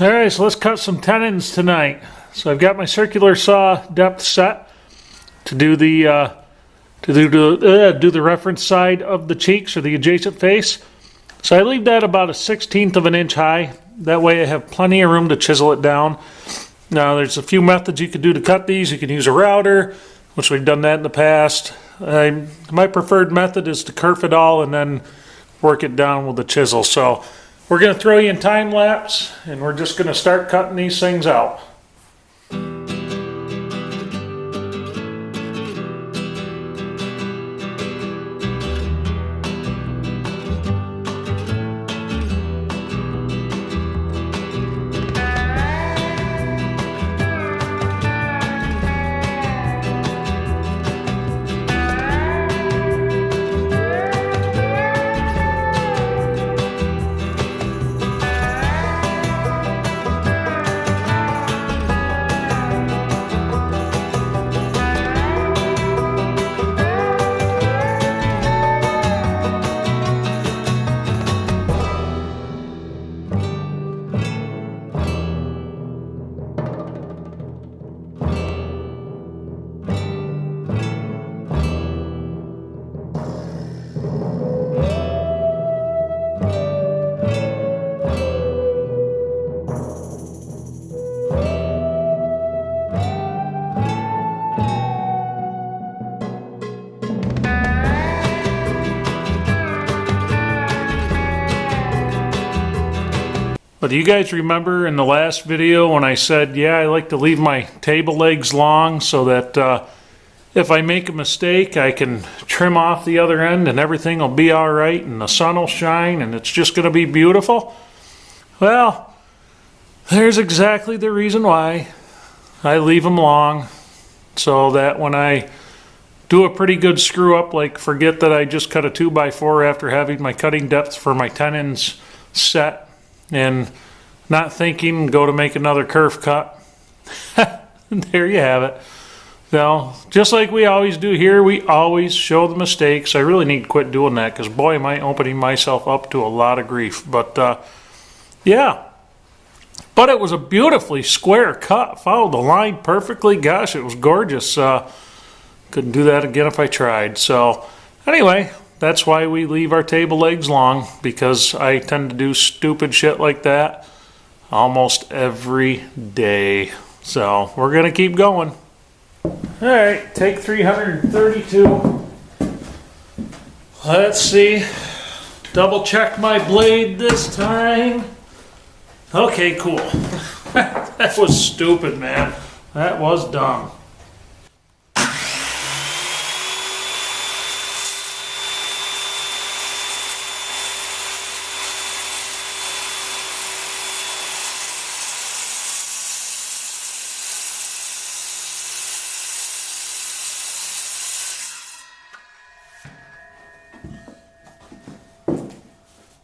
Alright, so let's cut some tenons tonight. So I've got my circular saw depth set to do the do the reference side of the cheeks or the adjacent face. So I leave that about 1/16 of an inch high. That way I have plenty of room to chisel it down. Now there's a few methods you can do to cut these. You can use a router, which we've done that in the past. My preferred method is to kerf it all and then work it down with the chisel. So we're going to throw you in time lapse and we're just going to start cutting these things out. But do you guys remember in the last video when I said, yeah, I like to leave my table legs long so that if I make a mistake, I can trim off the other end and everything will be all right and the sun will shine and it's just going to be beautiful? Well, there's exactly the reason why I leave them long, so that when I do a pretty good screw up, like forget that I just cut a 2x4 after having my cutting depth for my tenons set, and not thinking, go to make another kerf cut. There you have it. Now, just like we always do here, we always show the mistakes. I really need to quit doing that because, boy, am I opening myself up to a lot of grief. But, yeah. But it was a beautifully square cut. Followed the line perfectly. Gosh, it was gorgeous. Couldn't do that again if I tried. So, anyway, that's why we leave our table legs long, because I tend to do stupid shit like that almost every day. So we're going to keep going. Alright, take 332. Let's see. Double check my blade this time. Okay, cool. That was stupid, man. That was dumb.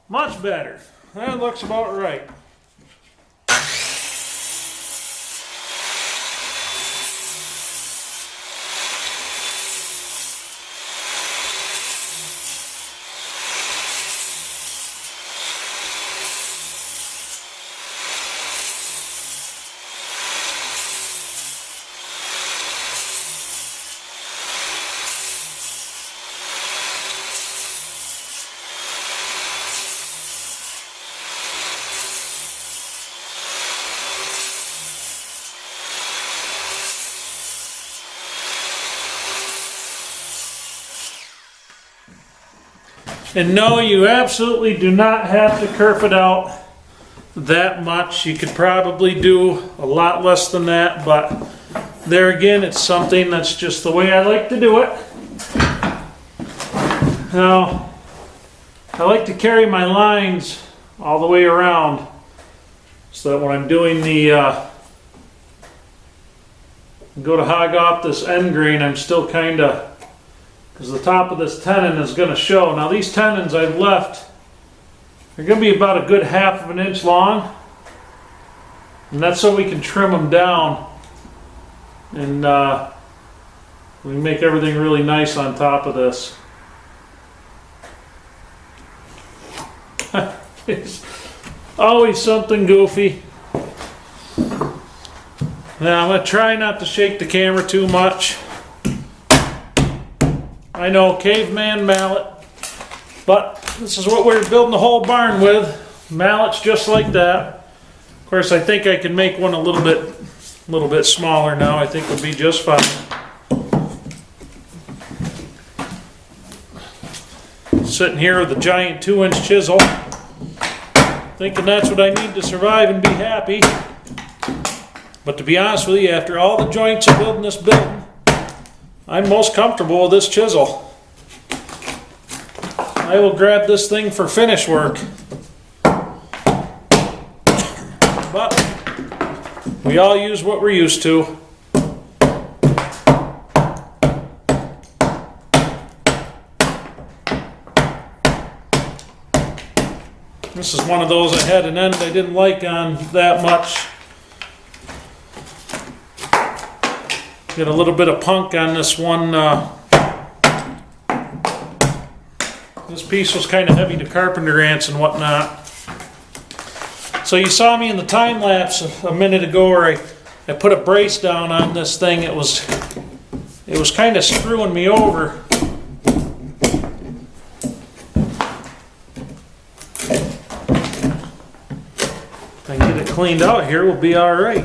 Much better. That looks about right. And no, you absolutely do not have to kerf it out that much. You could probably do a lot less than that, but there again, it's something that's just the way I like to do it. Now, I like to carry my lines all the way around so that when I'm doing the go to hog off this end grain, I'm still kind of, because the top of this tenon is going to show. Now these tenons I've left, they're going to be about a good 1/2 of an inch long, and that's so we can trim them down and we make everything really nice on top of this. It's always something goofy. Now I'm going to try not to shake the camera too much. I know, caveman mallet, but this is what we're building the whole barn with. Mallets just like that. Of course, I think I can make one a little bit smaller now. I think would be just fine. Sitting here with a giant 2-inch chisel, thinking that's what I need to survive and be happy. But to be honest with you, after all the joints of building this building, I'm most comfortable with this chisel. I will grab this thing for finish work. But we all use what we're used to. This is one of those I had an end I didn't like on that much. Get a little bit of punk on this one. This piece was kind of heavy to carpenter ants and whatnot. So you saw me in the time lapse a minute ago where I put a brace down on this thing. It was kind of screwing me over. If I get it cleaned out here, we'll be all right.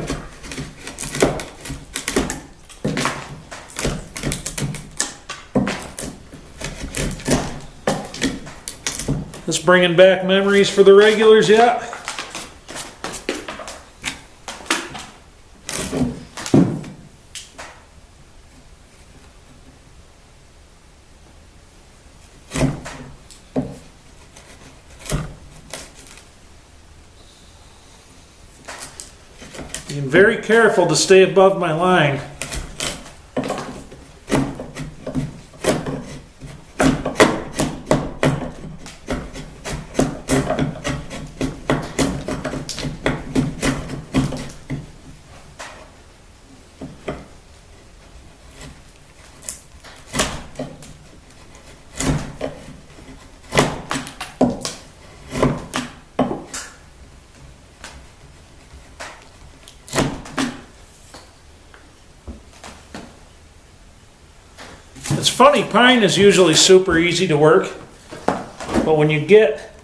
This bringing back memories for the regulars yet? Being very careful to stay above my line. It's funny, pine is usually super easy to work, but when you get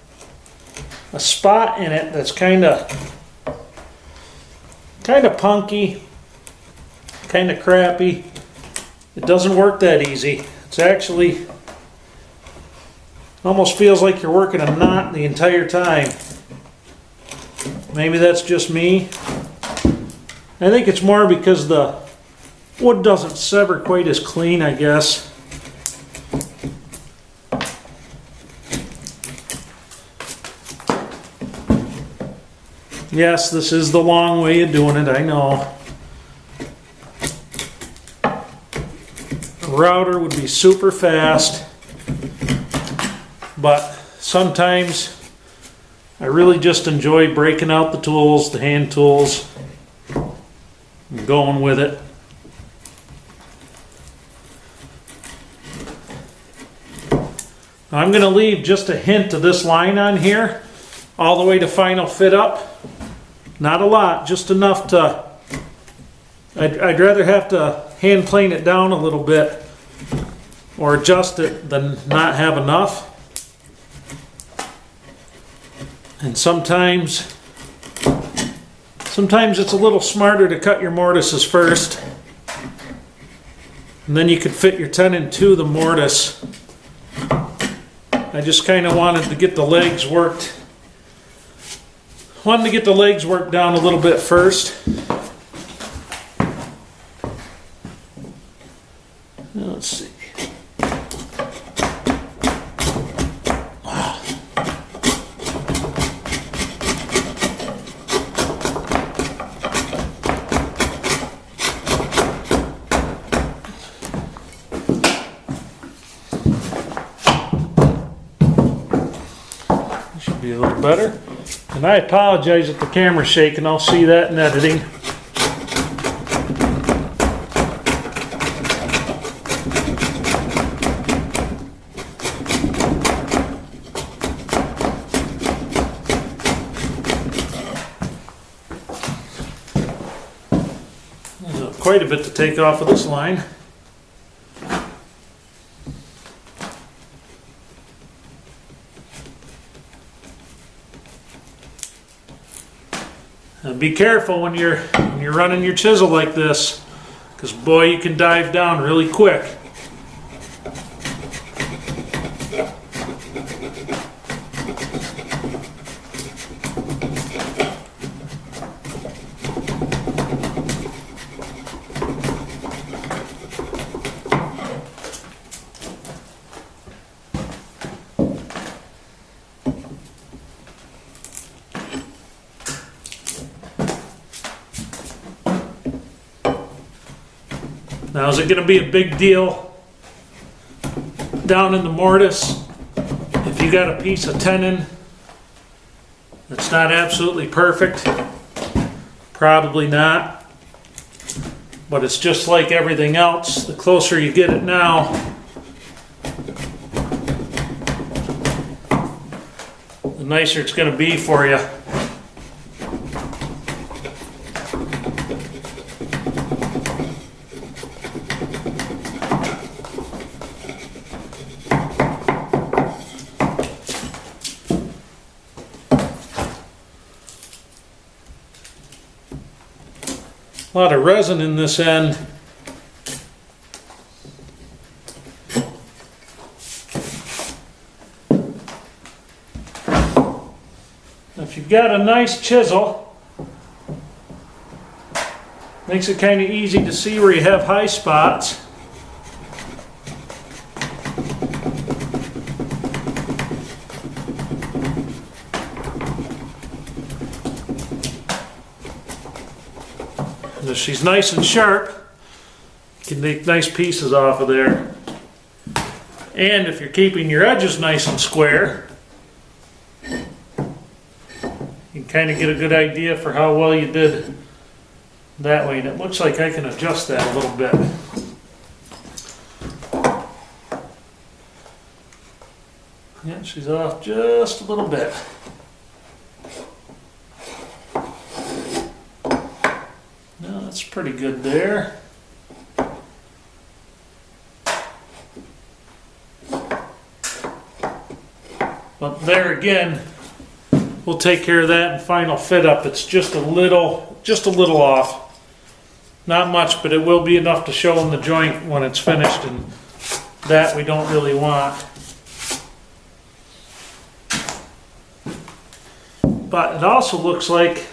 a spot in it that's kind of punky, kind of crappy, it doesn't work that easy. It's actually almost feels like you're working a knot the entire time. Maybe that's just me. I think it's more because the wood doesn't sever quite as clean, I guess. Yes, this is the long way of doing it, I know. A router would be super fast, but sometimes I really just enjoy breaking out the tools, the hand tools, and going with it. I'm going to leave just a hint of this line on here all the way to final fit up. Not a lot, just enough to, I'd rather have to hand plane it down a little bit or adjust it than not have enough. And sometimes it's a little smarter to cut your mortises first, and then you could fit your 10-2 the mortise. I just kind of wanted to get the legs worked. Wanted to get the legs worked down a little bit first. Let's see. Wow. Should be a little better. And I apologize if the camera's shaking. I'll see that in editing. quite a bit to take off of this line. And be careful when you're running your chisel like this, because boy, you can dive down really quick. Now, is it going to be a big deal down in the mortise if you got a piece of tenon that's not absolutely perfect? Probably not. But it's just like everything else. The closer you get it now, the nicer it's going to be for you. A lot of resin in this end. If you've got a nice chisel, makes it kind of easy to see where you have high spots. And if she's nice and sharp, you can make nice pieces off of there. And if you're keeping your edges nice and square, you can kind of get a good idea for how well you did that way. And it looks like I can adjust that a little bit. Yeah, she's off just a little bit. No, that's pretty good there. But there again, we'll take care of that in final fit up. It's just a little off. Not much, but it will be enough to show in the joint when it's finished, and that we don't really want. But it also looks like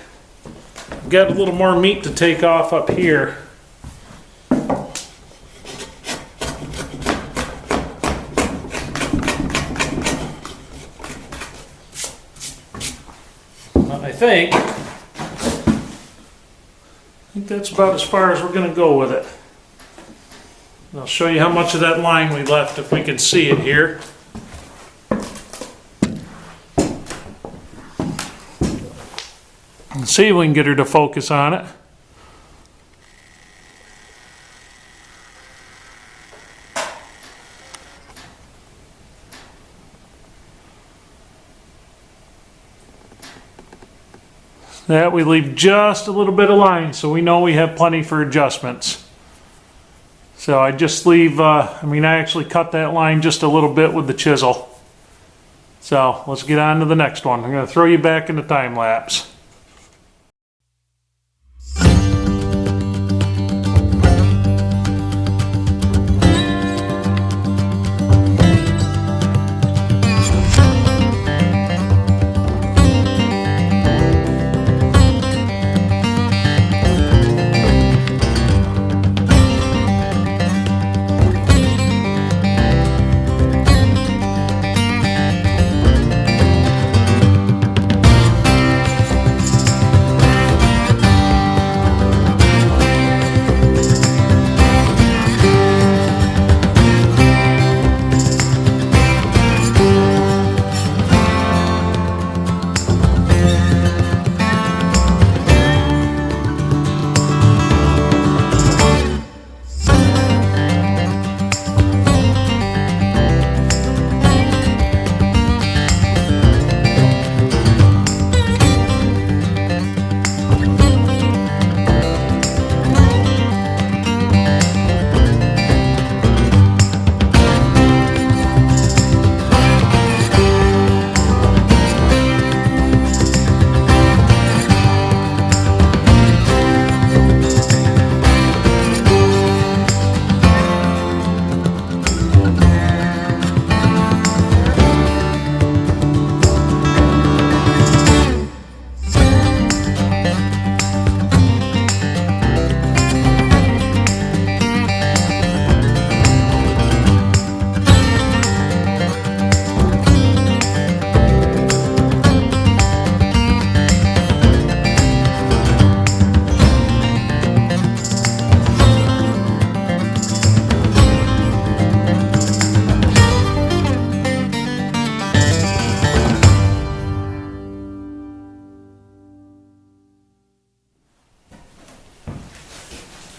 I've got a little more meat to take off up here. I think that's about as far as we're going to go with it. I'll show you how much of that line we left if we can see it here. And see if we can get her to focus on it. That we leave just a little bit of line so we know we have plenty for adjustments. So I just leave, I actually cut that line just a little bit with the chisel. So let's get on to the next one. I'm going to throw you back into time lapse.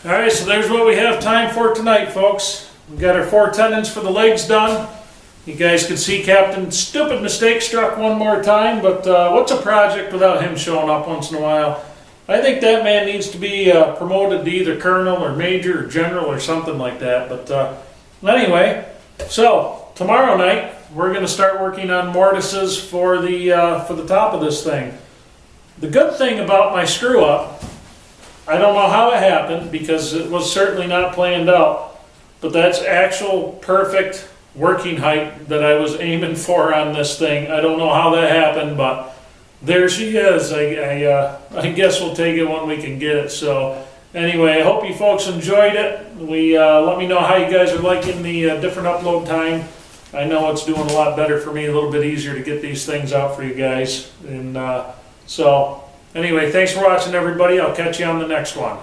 All right, so there's what we have time for tonight, folks. We've got our 4 tendons for the legs done. You guys can see Captain's stupid mistake struck one more time, but what's a project without him showing up once in a while? I think that man needs to be promoted to either colonel or major or general or something like that. But anyway, so tomorrow night we're going to start working on mortises for the top of this thing. The good thing about my screw up, I don't know how it happened because it was certainly not planned out, but that's actual perfect working height that I was aiming for on this thing. I don't know how that happened, but there she is. I guess we'll take it when we can get it. So anyway, I hope you folks enjoyed it. Let me know how you guys are liking the different upload time. I know it's doing a lot better for me, a little bit easier to get these things out for you guys. And so anyway, thanks for watching, everybody. I'll catch you on the next one.